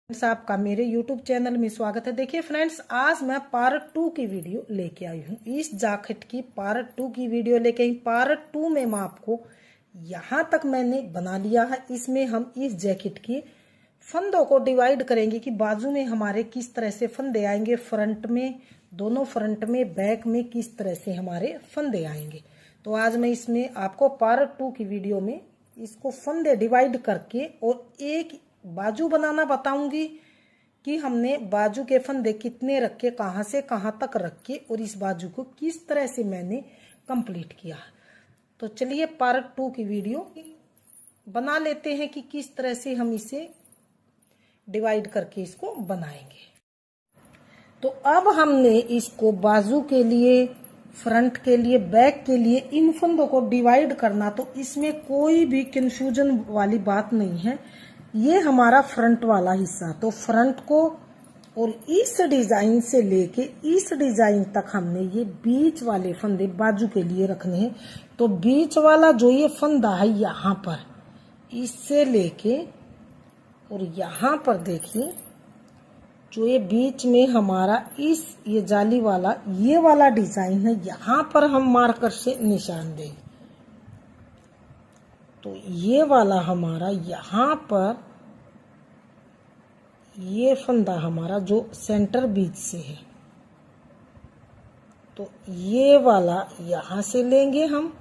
Friends, आपका मेरे YouTube channel में स्वागत है। देखिए फ्रेंड्स, आज मैं पार्ट 2 की वीडियो लेके आई हूँ। इस जैकेट की पार्ट 2 की वीडियो लेके आई। पार्ट 2 में मैं आपको यहाँ तक मैंने बना लिया है। इसमें हम इस जैकेट के फंदों को डिवाइड करेंगे कि बाजू में हमारे किस तरह से फंदे आएंगे, फ्रंट में, दोनों फ्रंट में, बैक में किस तरह से हमारे फंदे आएंगे। तो आज मैं इसमें आपको पार्ट 2 की वीडियो में इसको फंदे डिवाइड करके और एक बाजू बनाना बताऊंगी कि हमने बाजू के फंदे कितने रखे, कहां से कहां तक रखे और इस बाजू को किस तरह से मैंने कंप्लीट किया। तो चलिए पार्ट 2 की वीडियो बना लेते हैं कि किस तरह से हम इसे डिवाइड करके इसको बनाएंगे। तो अब हमने इसको बाजू के लिए, फ्रंट के लिए, बैक के लिए इन फंदों को डिवाइड करना, तो इसमें कोई भी कंफ्यूजन वाली बात नहीं है। ये हमारा फ्रंट वाला हिस्सा, तो फ्रंट को और इस डिजाइन से लेके इस डिजाइन तक हमने ये बीच वाले फंदे बाजू के लिए रखने हैं। तो बीच वाला जो ये फंदा है यहाँ पर, इससे लेके और यहाँ पर देखिए जो ये बीच में हमारा ये जाली वाला ये वाला डिजाइन है, यहाँ पर हम मार्कर से निशान देंगे। तो ये वाला हमारा यहाँ पर ये फंदा हमारा जो सेंटर बीच से है, तो ये वाला यहाँ से लेंगे हम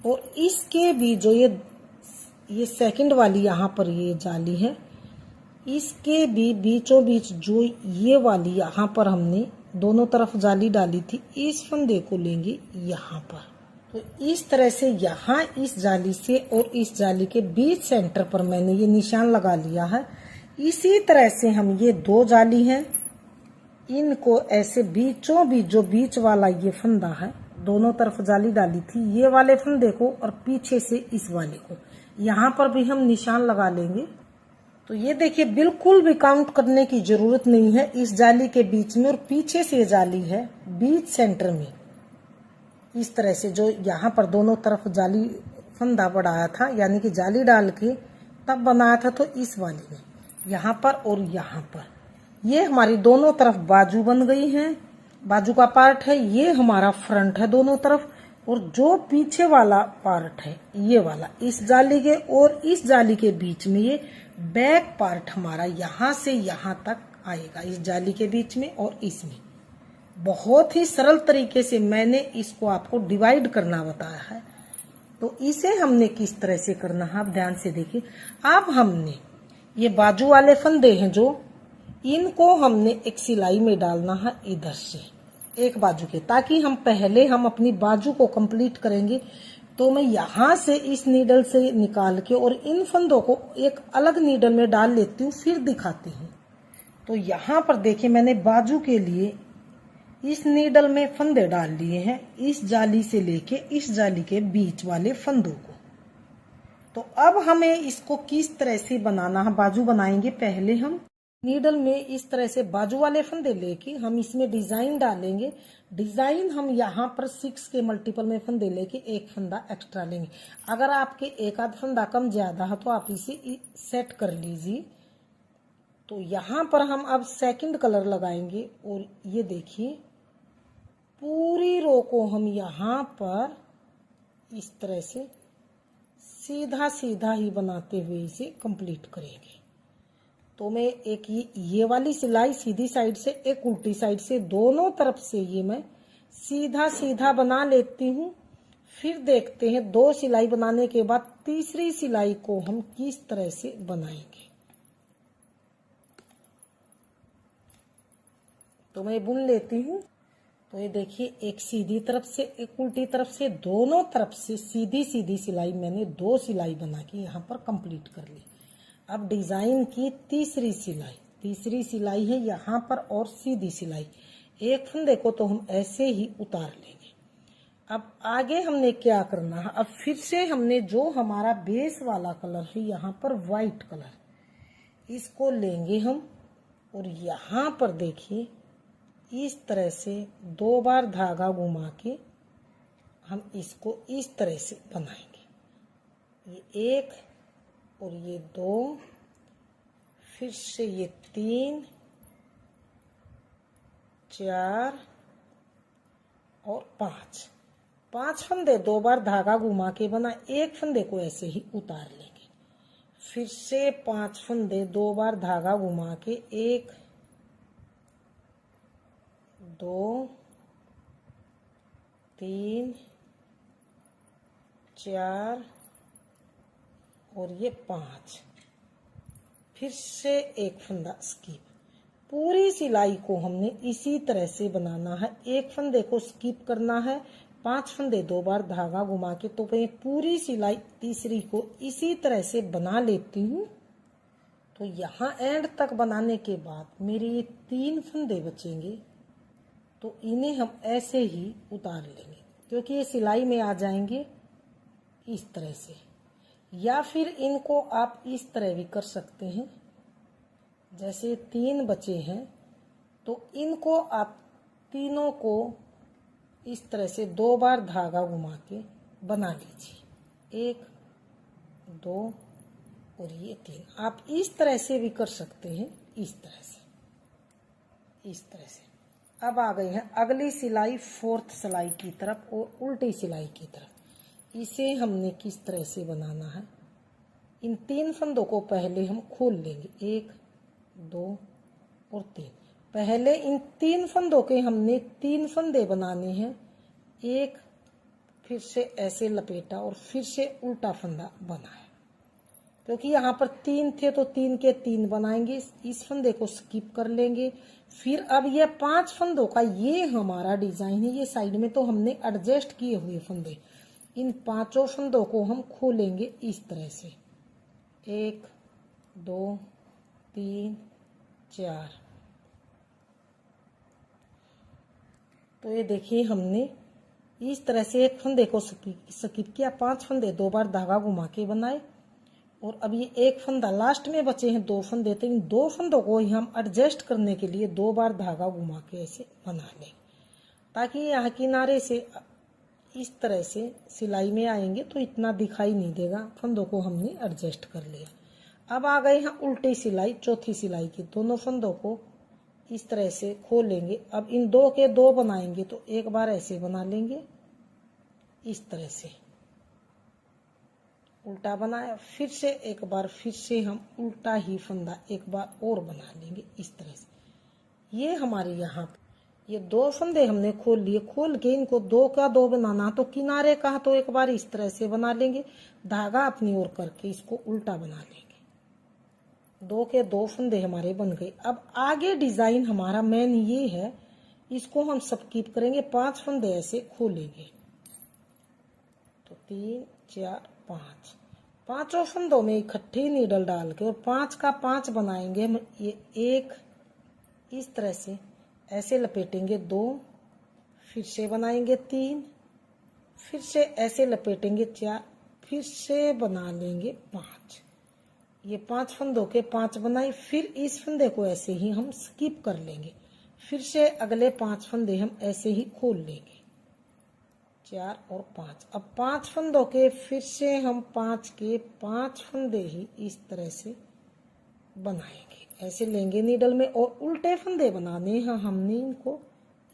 और इसके भी जो ये सेकंड वाली यहाँ पर ये जाली है, इसके भी बीचों बीच जो ये वाली यहाँ पर हमने दोनों तरफ जाली डाली थी, इस फंदे को लेंगे यहाँ पर। तो इस तरह से यहाँ इस जाली से और इस जाली के बीच सेंटर पर मैंने ये निशान लगा लिया है। इसी तरह से हम ये दो जाली हैं, इनको ऐसे बीचों बीच जो बीच वाला ये फंदा है, दोनों तरफ जाली डाली थी, ये वाले फंदे को और पीछे से इस वाले को यहाँ पर भी हम निशान लगा लेंगे। तो ये देखिए बिल्कुल भी काउंट करने की जरूरत नहीं है। इस जाली के बीच में और पीछे से जाली है बीच सेंटर में, इस तरह से जो यहाँ पर दोनों तरफ जाली फंदा बढ़ाया था, यानी कि जाली डाल के तब बनाया था, तो इस वाली में यहाँ पर और यहाँ पर ये हमारी दोनों तरफ बाजू बन गई हैं। बाजू का पार्ट है, ये हमारा फ्रंट है दोनों तरफ, और जो पीछे वाला पार्ट है ये वाला इस जाली के और इस जाली के बीच में ये बैक पार्ट हमारा यहाँ से यहाँ तक आएगा, इस जाली के बीच में और इसमें। बहुत ही सरल तरीके से मैंने इसको आपको डिवाइड करना बताया है। तो इसे हमने किस तरह से करना है आप ध्यान से देखिए। अब हमने ये बाजू वाले फंदे हैं जो, इनको हमने एक सिलाई में डालना है इधर से एक बाजू के, ताकि हम अपनी बाजू को कंप्लीट करेंगे। तो मैं यहाँ से इस नीडल से निकाल के और इन फंदों को एक अलग नीडल में डाल लेती हूँ, फिर दिखाती हूँ। तो यहाँ पर देखिए मैंने बाजू के लिए इस नीडल में फंदे डाल लिए हैं, इस जाली से लेके इस जाली के बीच वाले फंदों को। तो अब हमें इसको किस तरह से बनाना है, बाजू बनाएंगे। पहले हम नीडल में इस तरह से बाजू वाले फंदे लेके हम इसमें डिजाइन डालेंगे। डिजाइन हम यहाँ पर 6 के मल्टीपल में फंदे लेके एक फंदा एक्स्ट्रा लेंगे। अगर आपके एक आध फंदा कम ज्यादा है तो आप इसे सेट कर लीजिए। तो यहाँ पर हम अब सेकंड कलर लगाएंगे और ये देखिए पूरी रो को हम यहाँ पर इस तरह से सीधा सीधा ही बनाते हुए इसे कंप्लीट करेंगे। तो मैं एक ये वाली सिलाई सीधी साइड से, एक उल्टी साइड से, दोनों तरफ से ये मैं सीधा सीधा बना लेती हूँ। फिर देखते हैं 2 सिलाई बनाने के बाद तीसरी सिलाई को हम किस तरह से बनाएंगे। तो मैं बुन लेती हूँ। तो ये देखिए एक सीधी तरफ से एक उल्टी तरफ से, दोनों तरफ से सीधी सीधी सिलाई मैंने 2 सिलाई बना के यहाँ पर कंप्लीट कर ली। अब डिजाइन की तीसरी सिलाई है यहाँ पर और सीधी सिलाई, एक फंदे को तो हम ऐसे ही उतार लेंगे। अब आगे हमने क्या करना है, अब फिर से हमने जो हमारा बेस वाला कलर है यहाँ पर व्हाइट कलर, इसको लेंगे हम और यहाँ पर देखिए इस तरह से 2 बार धागा घुमा के हम इसको इस तरह से बनाएंगे। ये 1 और ये 2, फिर से ये 3 4 और 5 फंदे 2 बार धागा घुमा के बना, एक फंदे को ऐसे ही उतार लेंगे। फिर से 5 फंदे 2 बार धागा घुमा के 1 2 3 4 और ये 5, फिर से एक फंदा स्किप। पूरी सिलाई को हमने इसी तरह से बनाना है, एक फंदे को स्किप करना है, 5 फंदे 2 बार धागा घुमा के। तो मैं पूरी सिलाई तीसरी को इसी तरह से बना लेती हूँ। तो यहाँ एंड तक बनाने के बाद मेरे ये 3 फंदे बचेंगे, तो इन्हें हम ऐसे ही उतार लेंगे, क्योंकि ये सिलाई में आ जाएंगे इस तरह से। या फिर इनको आप इस तरह भी कर सकते हैं, जैसे 3 बचे हैं तो इनको आप तीनों को इस तरह से 2 बार धागा घुमा के बना लीजिए, 1 2 और ये 3। आप इस तरह से भी कर सकते हैं, इस तरह से, इस तरह से। अब आ गए हैं अगली सिलाई, 4th सिलाई की तरफ और उल्टी सिलाई की तरफ। इसे हमने किस तरह से बनाना है, इन 3 फंदों को पहले हम खोल लेंगे, 1 2 और 3। पहले इन 3 फंदों के हमने 3 फंदे बनाने हैं, एक फिर से ऐसे लपेटा और फिर से उल्टा फंदा बनाया, क्योंकि यहाँ पर 3 थे तो 3 के 3 बनाएंगे, इस फंदे को स्किप कर लेंगे। फिर अब ये 5 फंदों का ये हमारा डिजाइन है, ये साइड में तो हमने एडजस्ट किए हुए फंदे, इन 5 फंदों को हम खोलेंगे इस तरह से, 1 2 3 4। तो ये देखिए हमने इस तरह से एक फंदे को स्किप किया, 5 फंदे 2 बार धागा घुमा के बनाए, और अब ये एक फंदा लास्ट में बचे हैं 2 फंदे, तो इन 2 फंदों को ही हम एडजस्ट करने के लिए 2 बार धागा घुमा के ऐसे बना लें, ताकि यहाँ किनारे से इस तरह से सिलाई में आएंगे तो इतना दिखाई नहीं देगा। फंदों को हमने एडजस्ट कर लिया। अब आ गए हैं उल्टी सिलाई, चौथी सिलाई की। दोनों फंदों को इस तरह से खोलेंगे। अब इन 2 के 2 बनाएंगे, तो एक बार ऐसे बना लेंगे, इस तरह से उल्टा बनाया, फिर से एक बार फिर से हम उल्टा ही फंदा एक बार और बना लेंगे इस तरह से। ये हमारे यहाँ ये 2 फंदे हमने खोल लिए, खोल के इनको 2 का 2 बनाना, तो किनारे का तो एक बार इस तरह से बना लेंगे, धागा अपनी ओर करके इसको उल्टा बना लेंगे। 2 के 2 फंदे हमारे बन गए। अब आगे डिजाइन हमारा मेन ये है, इसको हम स्किप करेंगे, 5 फंदे ऐसे खोलेंगे, तो 3 4 5, 5 फंदों में इकट्ठे नीडल डाल के और 5 का 5 बनाएंगे हम। ये 1 इस तरह से ऐसे लपेटेंगे, 2 फिर से बनाएंगे, 3 फिर से ऐसे लपेटेंगे, 4 फिर से बना लेंगे, 5। ये 5 फंदों के 5 बनाए। फिर इस फंदे को ऐसे ही हम स्किप कर लेंगे, फिर से अगले 5 फंदे हम ऐसे ही खोल लेंगे, 4 और 5। अब 5 फंदों के फिर से हम 5 के 5 फंदे ही इस तरह से बनाएंगे, ऐसे लेंगे नीडल में, और उल्टे फंदे बनाने हैं हमने इनको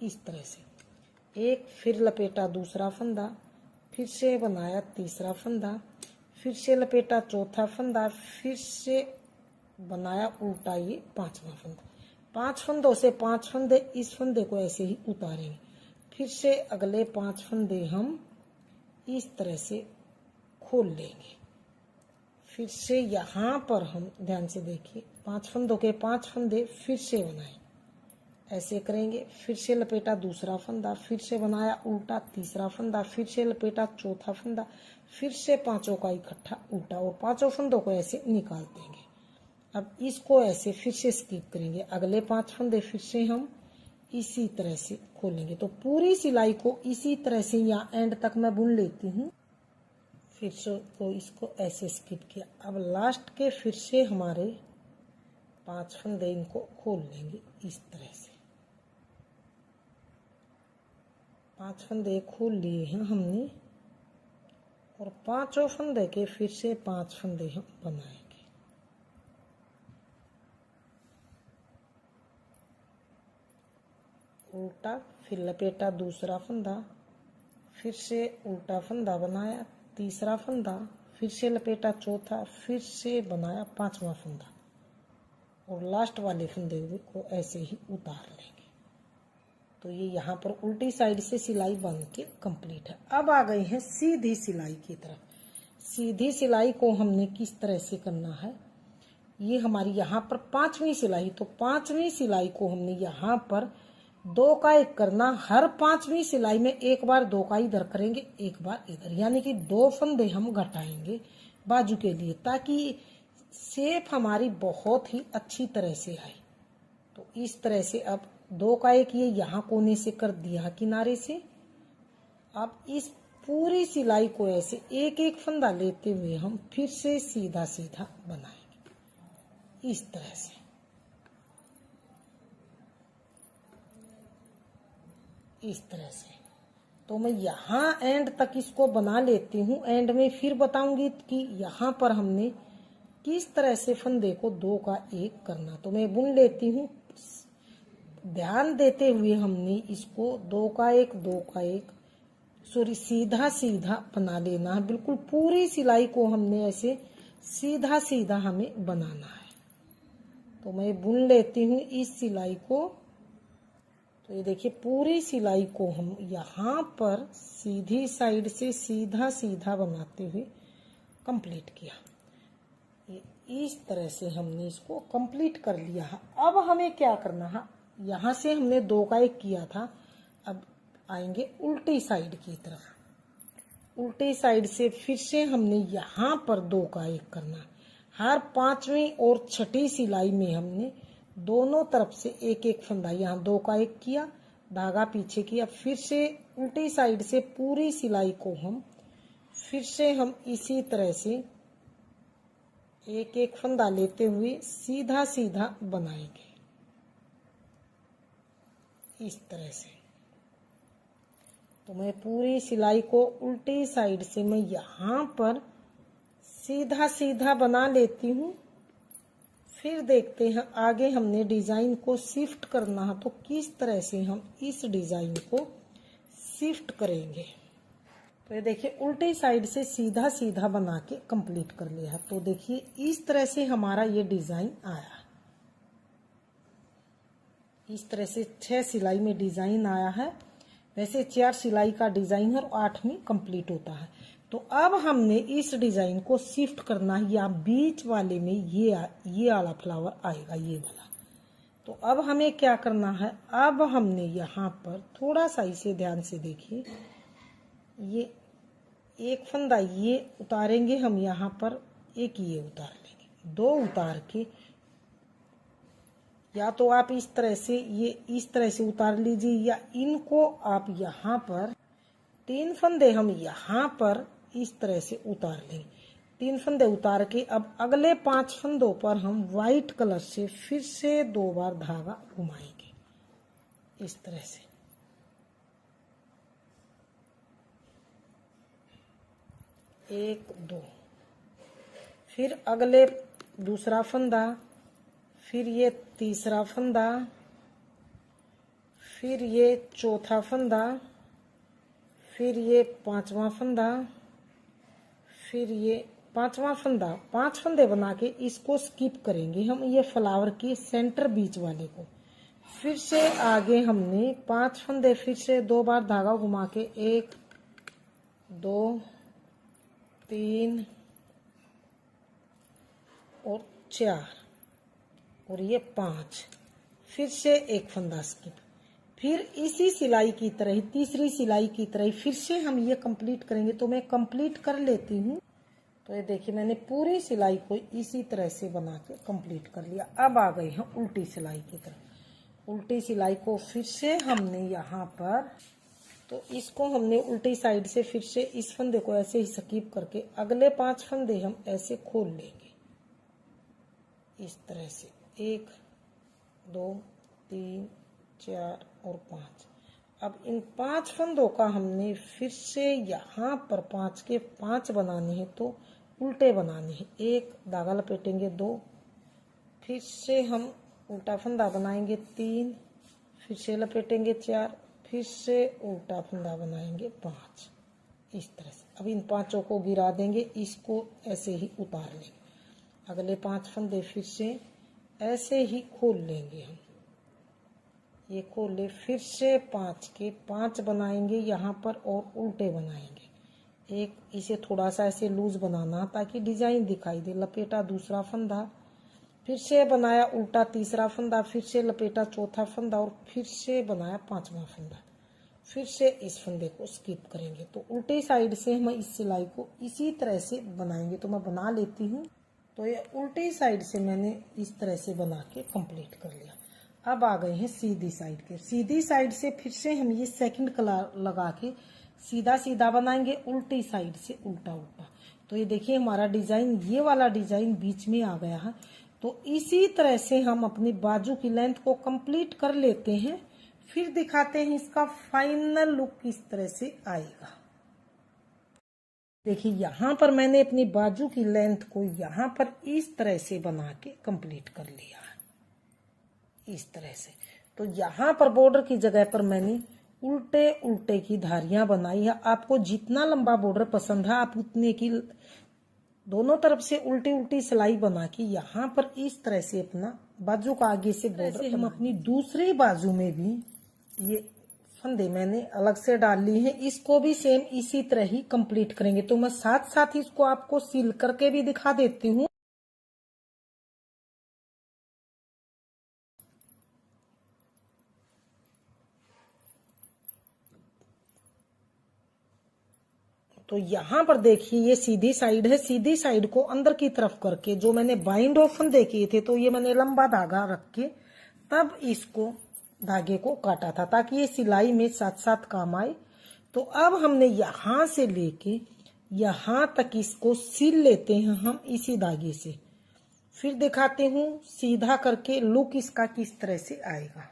इस तरह से। एक फिर लपेटा दूसरा फंदा, फिर से बनाया तीसरा फंदा, फिर से लपेटा चौथा फंदा, फिर से बनाया उल्टा ये 5वां फंदा। 5 फंदों से 5 फंदे इस फंदे को ऐसे ही उतारेंगे, फिर से अगले 5 फंदे हम इस तरह से खोल लेंगे। फिर से यहाँ पर हम ध्यान से देखिए, 5 फंदों के 5 फंदे फिर से बनाए, ऐसे करेंगे, फिर से लपेटा दूसरा फंदा, फिर से बनाया उल्टा तीसरा फंदा, फिर से लपेटा चौथा फंदा, फिर से 5 का इकट्ठा उल्टा, और 5 फंदों को ऐसे निकाल देंगे। अब इसको ऐसे फिर से स्किप करेंगे, अगले 5 फंदे फिर से हम इसी तरह से खोलेंगे। तो पूरी सिलाई को इसी तरह से यहाँ एंड तक मैं बुन लेती हूँ। फिर से तो इसको ऐसे स्किप किया। अब लास्ट के फिर से हमारे 5 फंदे, इनको खोल लेंगे इस तरह से। 5 फंदे खोल लिए हैं हमने, और 5 फंदे के फिर से 5 फंदे हम बनाएंगे। उल्टा, फिर लपेटा दूसरा फंदा, फिर से उल्टा फंदा बनाया तीसरा फंदा, फिर से लपेटा चौथा, फिर से बनाया पांचवा फंदा और लास्ट वाले फंदे को ऐसे ही उतार लेंगे। तो ये यहाँ पर उल्टी साइड से सिलाई बन के कंप्लीट है। अब आ गई है सीधी सिलाई की तरफ। सीधी सिलाई को हमने किस तरह से करना है, ये हमारी यहाँ पर पांचवी सिलाई, तो पांचवी सिलाई को हमने यहाँ पर 2 का 1 करना। हर पांचवी सिलाई में एक बार 2 का इधर करेंगे, एक बार इधर, यानी कि 2 फंदे हम घटाएंगे बाजू के लिए, ताकि शेप हमारी बहुत ही अच्छी तरह से आए। तो इस तरह से अब 2 का 1 ये यहाँ कोने से कर दिया किनारे से। अब इस पूरी सिलाई को ऐसे एक एक फंदा लेते हुए हम फिर से सीधा सीधा बनाएंगे इस तरह से। इस तरह से तो मैं यहाँ एंड तक इसको बना लेती हूँ। एंड में फिर बताऊंगी कि यहाँ पर हमने किस तरह से फंदे को 2 का 1 करना। तो मैं बुन लेती हूँ, ध्यान देते हुए हमने इसको 2 का 1 2 का 1 सॉरी सीधा सीधा बना लेना है। बिल्कुल पूरी सिलाई को हमने ऐसे सीधा सीधा हमें बनाना है। तो मैं बुन लेती हूँ इस सिलाई को। तो ये देखिए पूरी सिलाई को हम यहाँ पर सीधी साइड से सीधा सीधा बनाते हुए कंप्लीट किया। ये इस तरह से हमने इसको कंप्लीट कर लिया है। अब हमें क्या करना है, यहाँ से हमने 2 का 1 किया था, अब आएंगे उल्टी साइड की तरफ। उल्टी साइड से फिर से हमने यहाँ पर 2 का 1 करना। हर पांचवी और छठी सिलाई में हमने दोनों तरफ से एक एक फंदा, यहाँ 2 का 1 किया, धागा पीछे किया, फिर से उल्टी साइड से पूरी सिलाई को हम फिर से हम इसी तरह से एक एक फंदा लेते हुए सीधा सीधा बनाएंगे इस तरह से। तो मैं पूरी सिलाई को उल्टी साइड से मैं यहाँ पर सीधा सीधा बना लेती हूँ। फिर देखते हैं आगे हमने डिजाइन को शिफ्ट करना है, तो किस तरह से हम इस डिजाइन को शिफ्ट करेंगे। तो ये देखिए उल्टी साइड से सीधा सीधा बना के कंप्लीट कर लिया। तो देखिए इस तरह से हमारा ये डिजाइन आया। इस तरह से 6 सिलाई में डिजाइन आया है। वैसे 4 सिलाई का डिजाइन है और 8वीं कंप्लीट होता है। तो अब हमने इस डिजाइन को शिफ्ट करना है, या बीच वाले में ये वाला फ्लावर आएगा, ये वाला। तो अब हमें क्या करना है, अब हमने यहाँ पर थोड़ा सा इसे ध्यान से देखिए, ये एक फंदा ये उतारेंगे हम, यहाँ पर एक ये उतार लेंगे, 2 उतार के, या तो आप इस तरह से ये इस तरह से उतार लीजिए, या इनको आप यहाँ पर 3 फंदे हम यहाँ पर इस तरह से उतार लेंगे। 3 फंदे उतार के अब अगले 5 फंदों पर हम व्हाइट कलर से फिर से 2 बार धागा घुमाएंगे इस तरह से। एक 2, फिर अगले दूसरा फंदा, फिर ये तीसरा फंदा, फिर ये चौथा फंदा, फिर ये 5वां फंदा, फिर ये 5वां फंदा। 5 फंदे बना के इसको स्किप करेंगे हम, ये फ्लावर के सेंटर बीच वाले को। फिर से आगे हमने 5 फंदे, फिर से 2 बार धागा घुमा के 1 2 3 और 4 और ये 5, फिर से एक फंदा स्किप। फिर इसी सिलाई की तरह, तीसरी सिलाई की तरह फिर से हम ये कंप्लीट करेंगे। तो मैं कंप्लीट कर लेती हूँ। तो ये देखिए मैंने पूरी सिलाई को इसी तरह से बना के कंप्लीट कर लिया। अब आ गई हम उल्टी सिलाई की तरफ। उल्टी सिलाई को फिर से हमने यहाँ पर, तो इसको हमने उल्टी साइड से फिर से इस फंदे को ऐसे ही स्किप करके अगले 5 फंदे हम ऐसे खोल लेंगे इस तरह से। 1 2 3 4 और 5। अब इन 5 फंदों का हमने फिर से यहाँ पर 5 के 5 बनाने हैं, तो उल्टे बनाने हैं। 1 धागा लपेटेंगे, 2, फिर से हम उल्टा फंदा बनाएंगे, 3, फिर से लपेटेंगे 4, फिर से उल्टा फंदा बनाएंगे 5, इस तरह से। अब इन 5 को गिरा देंगे, इसको ऐसे ही उतार लेंगे। अगले 5 फंदे फिर से ऐसे ही खोल लेंगे हम, ये खोल ले, फिर से 5 के 5 बनाएंगे यहाँ पर और उल्टे बनाएंगे। एक इसे थोड़ा सा ऐसे लूज बनाना ताकि डिजाइन दिखाई दे। लपेटा दूसरा फंदा, फिर से बनाया उल्टा तीसरा फंदा, फिर से लपेटा चौथा फंदा और फिर से बनाया 5वां फंदा। फिर से इस फंदे को स्किप करेंगे। तो उल्टे साइड से हम इस सिलाई को इसी तरह से बनाएंगे। तो मैं बना लेती हूँ। तो ये उल्टी साइड से मैंने इस तरह से बना के कंप्लीट कर लिया। अब आ गए हैं सीधी साइड के। सीधी साइड से फिर से हम ये सेकंड कलर लगा के सीधा सीधा बनाएंगे, उल्टी साइड से उल्टा उल्टा। तो ये देखिए हमारा डिजाइन, ये वाला डिजाइन बीच में आ गया है। तो इसी तरह से हम अपनी बाजू की लेंथ को कंप्लीट कर लेते हैं, फिर दिखाते हैं इसका फाइनल लुक किस तरह से आएगा। देखिए यहाँ पर मैंने अपनी बाजू की लेंथ को यहाँ पर इस तरह से बना के कंप्लीट कर लिया है, इस तरह से। तो यहाँ पर बॉर्डर की जगह पर मैंने उल्टे उल्टे की धारियां बनाई है। आपको जितना लंबा बॉर्डर पसंद है आप उतने की दोनों तरफ से उल्टी उल्टी सिलाई बना के यहाँ पर इस तरह से अपना बाजू का आगे से बॉर्डर। हम अपनी दूसरी बाजू में भी ये फंदे मैंने अलग से डाल ली हैं, इसको भी सेम इसी तरह ही कंप्लीट करेंगे। तो मैं साथ साथ इसको आपको सील करके भी दिखा देती हूँ। तो यहाँ पर देखिए ये सीधी साइड है, सीधी साइड को अंदर की तरफ करके जो मैंने बाइंड ऑफ फंदे किए थे, तो ये मैंने लंबा धागा रख के तब इसको धागे को काटा था ताकि ये सिलाई में साथ साथ काम आए। तो अब हमने यहाँ से लेके यहाँ तक इसको सिल लेते हैं हम इसी धागे से। फिर दिखाते हूँ सीधा करके लुक इसका किस तरह से आएगा।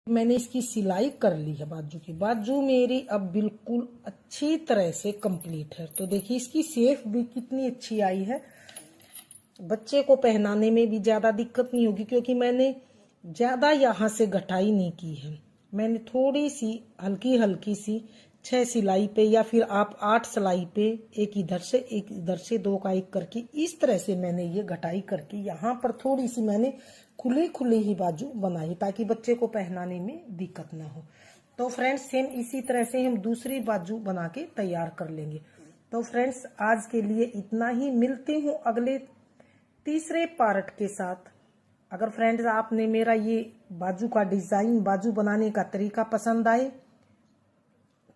मैंने इसकी सिलाई कर ली है बाजू की। बाजू मेरी अब बिल्कुल अच्छी तरह से कंप्लीट है। तो देखिए इसकी शेप भी कितनी अच्छी आई है। बच्चे को पहनाने में भी ज्यादा दिक्कत नहीं होगी क्योंकि मैंने ज्यादा यहाँ से घटाई नहीं की है। मैंने थोड़ी सी हल्की हल्की सी 6 सिलाई पे या फिर आप 8 सिलाई पे एक इधर से 2 का 1 करके इस तरह से मैंने ये घटाई करके यहाँ पर थोड़ी सी मैंने खुली खुली ही बाजू बनाई ताकि बच्चे को पहनाने में दिक्कत ना हो। तो फ्रेंड्स सेम इसी तरह से हम दूसरी बाजू बना के तैयार कर लेंगे। तो फ्रेंड्स आज के लिए इतना ही, मिलती हूँ अगले तीसरे पार्ट के साथ। अगर फ्रेंड्स आपने मेरा ये बाजू का डिजाइन, बाजू बनाने का तरीका पसंद आए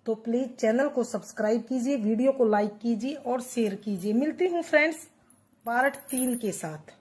तो प्लीज चैनल को सब्सक्राइब कीजिए, वीडियो को लाइक कीजिए और शेयर कीजिए। मिलती हूँ फ्रेंड्स पार्ट 3 के साथ।